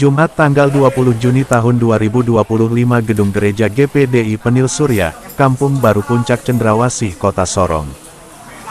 Jumat tanggal 20 Juni tahun 2025 Gedung Gereja GPDI Penil Surya, Kampung Baru Puncak Cendrawasih, Kota Sorong.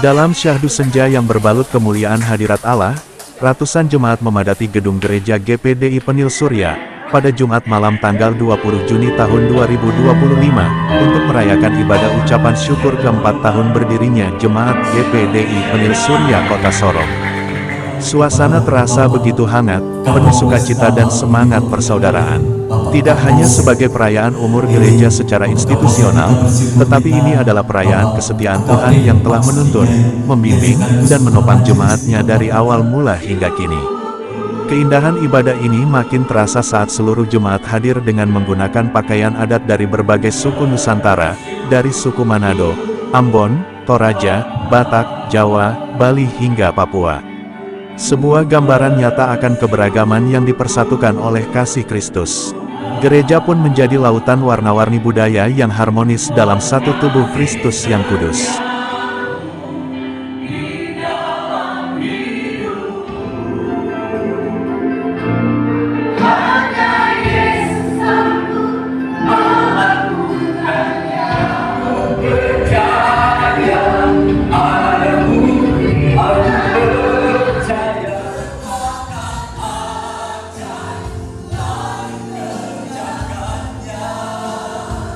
Dalam syahdu senja yang berbalut kemuliaan hadirat Allah, ratusan jemaat memadati Gedung Gereja GPDI Penil Surya, pada Jumat malam tanggal 20 Juni tahun 2025, untuk merayakan ibadah ucapan syukur keempat tahun berdirinya Jemaat GPDI Penil Surya Kota Sorong. Suasana terasa begitu hangat, penuh sukacita dan semangat persaudaraan. Tidak hanya sebagai perayaan umur gereja secara institusional, tetapi ini adalah perayaan kesetiaan Tuhan yang telah menuntun, membimbing, dan menopang jemaatnya dari awal mula hingga kini. Keindahan ibadah ini makin terasa saat seluruh jemaat hadir dengan menggunakan pakaian adat dari berbagai suku Nusantara, dari suku Manado, Ambon, Toraja, Batak, Jawa, Bali hingga Papua. Sebuah gambaran nyata akan keberagaman yang dipersatukan oleh kasih Kristus. Gereja pun menjadi lautan warna-warni budaya yang harmonis dalam satu tubuh Kristus yang kudus.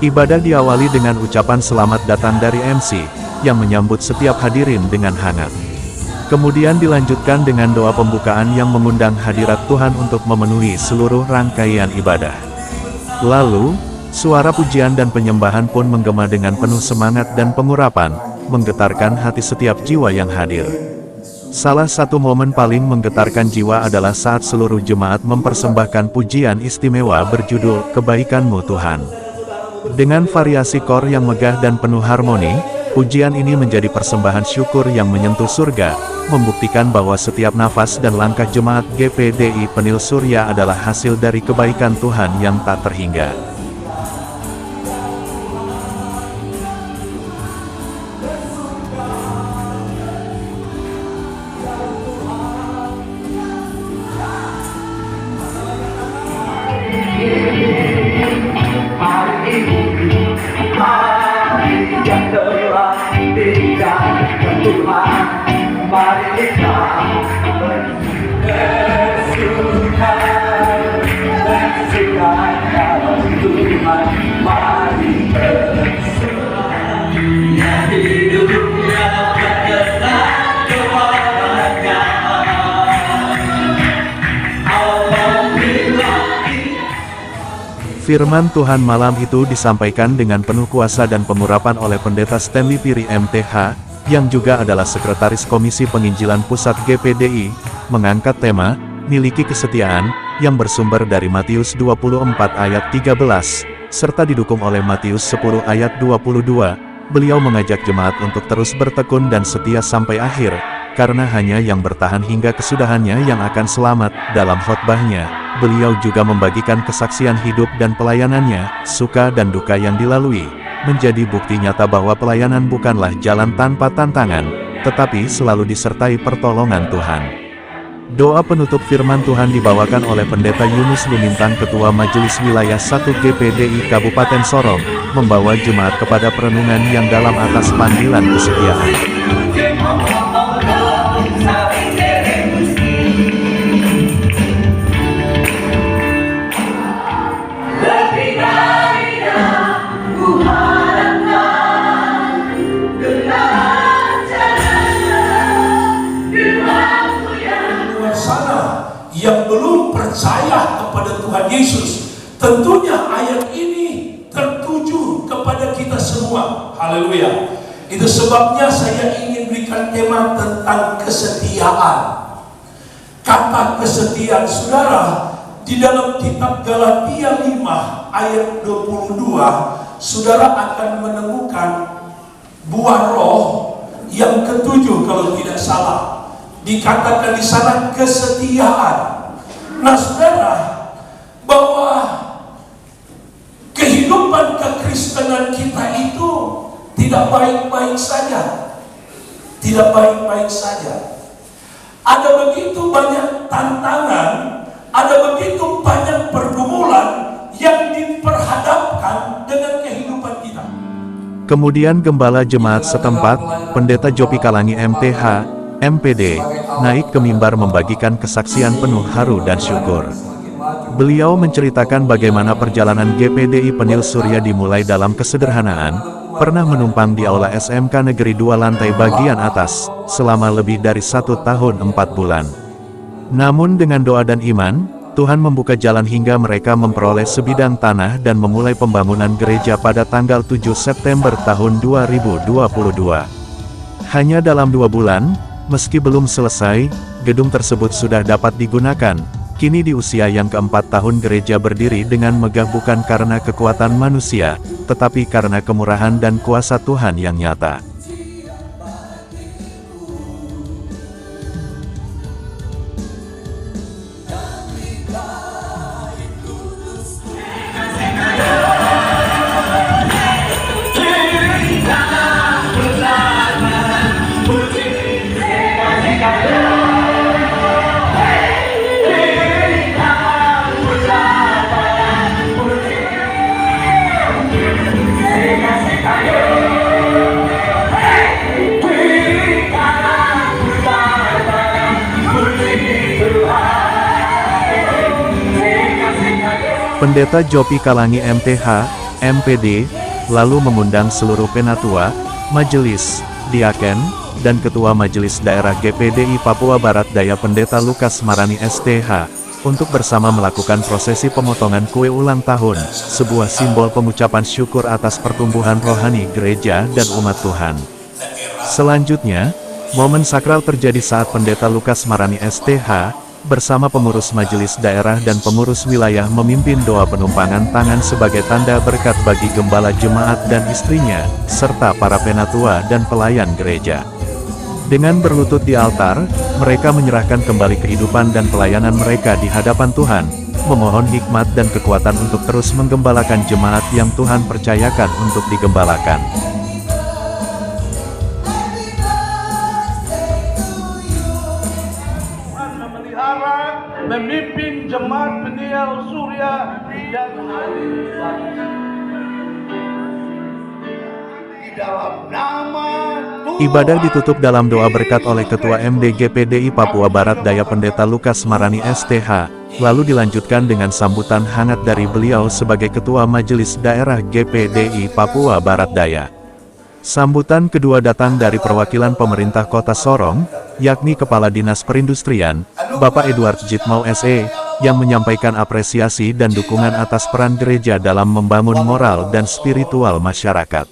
Ibadah diawali dengan ucapan selamat datang dari MC, yang menyambut setiap hadirin dengan hangat. Kemudian dilanjutkan dengan doa pembukaan yang mengundang hadirat Tuhan untuk memenuhi seluruh rangkaian ibadah. Lalu, suara pujian dan penyembahan pun menggema dengan penuh semangat dan pengurapan, menggetarkan hati setiap jiwa yang hadir. Salah satu momen paling menggetarkan jiwa adalah saat seluruh jemaat mempersembahkan pujian istimewa berjudul "Kebaikan-Mu Tuhan". Dengan variasi kor yang megah dan penuh harmoni, pujian ini menjadi persembahan syukur yang menyentuh surga, membuktikan bahwa setiap nafas dan langkah jemaat GPDI Penil Surya adalah hasil dari kebaikan Tuhan yang tak terhingga. Firman Tuhan malam itu disampaikan dengan penuh kuasa dan pengurapan oleh Pendeta Stanley Piri MTH, yang juga adalah Sekretaris Komisi Penginjilan Pusat GPDI, mengangkat tema, "Miliki Kesetiaan", yang bersumber dari Matius 24 ayat 13, serta didukung oleh Matius 10 ayat 22, beliau mengajak jemaat untuk terus bertekun dan setia sampai akhir, karena hanya yang bertahan hingga kesudahannya yang akan selamat. Dalam khotbahnya, beliau juga membagikan kesaksian hidup dan pelayanannya, suka dan duka yang dilalui, menjadi bukti nyata bahwa pelayanan bukanlah jalan tanpa tantangan, tetapi selalu disertai pertolongan Tuhan. Doa penutup firman Tuhan dibawakan oleh Pendeta Yunus Lumintang, Ketua Majelis Wilayah 1 GPDI Kabupaten Sorong, membawa jemaat kepada perenungan yang dalam atas panggilan kesetiaan. Yang belum percaya kepada Tuhan Yesus, tentunya ayat ini tertuju kepada kita semua. Haleluya. Itu sebabnya saya ingin berikan tema tentang kesetiaan. Kata kesetiaan, saudara, di dalam kitab Galatia 5 ayat 22, saudara akan menemukan buah roh yang ketujuh kalau tidak salah. Dikatakan di sana kesetiaan. Nah, saudara, bahwa kehidupan kekristenan kita itu tidak baik-baik saja. Tidak baik-baik saja. Ada begitu banyak tantangan Ada begitu banyak pergumulan yang diperhadapkan dengan kehidupan kita. Kemudian gembala jemaat setempat, Pendeta Jopi Kalangi MTH, MPD, naik ke mimbar membagikan kesaksian penuh haru dan syukur. Beliau menceritakan bagaimana perjalanan GPDI Penil Surya dimulai dalam kesederhanaan, pernah menumpang di aula SMK Negeri 2 lantai bagian atas, selama lebih dari 1 tahun 4 bulan. Namun dengan doa dan iman, Tuhan membuka jalan hingga mereka memperoleh sebidang tanah dan memulai pembangunan gereja pada tanggal 7 September tahun 2022. Hanya dalam 2 bulan, meski belum selesai, gedung tersebut sudah dapat digunakan. Kini di usia yang keempat tahun gereja berdiri dengan megah bukan karena kekuatan manusia, tetapi karena kemurahan dan kuasa Tuhan yang nyata. Pendeta Jopi Kalangi MTH, MPD, lalu mengundang seluruh penatua, majelis, diaken, dan ketua majelis daerah GPDI Papua Barat Daya Pendeta Lukas Marani STH, untuk bersama melakukan prosesi pemotongan kue ulang tahun, sebuah simbol pengucapan syukur atas pertumbuhan rohani gereja dan umat Tuhan. Selanjutnya, momen sakral terjadi saat Pendeta Lukas Marani STH, bersama pengurus majelis daerah dan pengurus wilayah memimpin doa penumpangan tangan sebagai tanda berkat bagi gembala jemaat dan istrinya, serta para penatua dan pelayan gereja. Dengan berlutut di altar, mereka menyerahkan kembali kehidupan dan pelayanan mereka di hadapan Tuhan, memohon hikmat dan kekuatan untuk terus menggembalakan jemaat yang Tuhan percayakan untuk digembalakan. Memimpin jemaat Penil Surya dan di dalam nama Tuhan. Ibadah ditutup dalam doa berkat oleh Ketua MD GPDI Papua Barat Daya Pendeta Lukas Marani STH, lalu dilanjutkan dengan sambutan hangat dari beliau sebagai Ketua Majelis Daerah GPDI Papua Barat Daya. Sambutan kedua datang dari perwakilan pemerintah Kota Sorong, yakni Kepala Dinas Perindustrian, Bapak Edward Jitmau SE, yang menyampaikan apresiasi dan dukungan atas peran gereja dalam membangun moral dan spiritual masyarakat.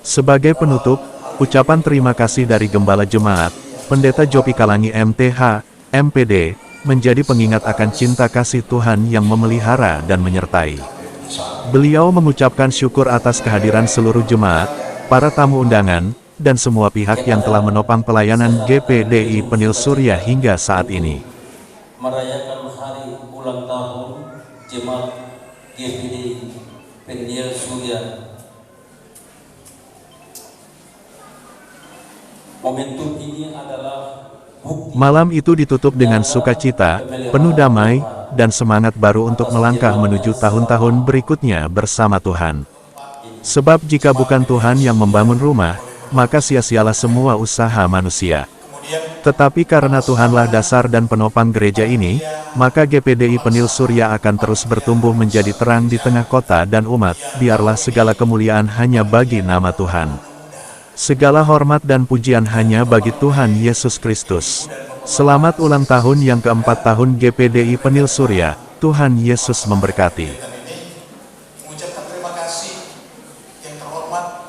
Sebagai penutup, ucapan terima kasih dari Gembala Jemaat, Pendeta Jopi Kalangi MTH, MPD, menjadi pengingat akan cinta kasih Tuhan yang memelihara dan menyertai. Beliau mengucapkan syukur atas kehadiran seluruh jemaat, para tamu undangan, dan semua pihak yang telah menopang pelayanan GPDI Penil Surya hingga saat ini. Merayakan hari ulang tahun Jemaat GPDI Penil Surya. Momentum ini adalah bukti. Malam itu ditutup dengan sukacita, penuh damai, dan semangat baru untuk melangkah menuju tahun-tahun berikutnya bersama Tuhan. Sebab jika bukan Tuhan yang membangun rumah, maka sia-sialah semua usaha manusia. Tetapi karena Tuhanlah dasar dan penopang gereja ini, maka GPDI Penil Surya akan terus bertumbuh menjadi terang di tengah kota dan umat. Biarlah segala kemuliaan hanya bagi nama Tuhan. Segala hormat dan pujian hanya bagi Tuhan Yesus Kristus. Selamat ulang tahun yang keempat tahun GPDI Penil Surya. Tuhan Yesus memberkati. Mengucapkan terima kasih yang terhormat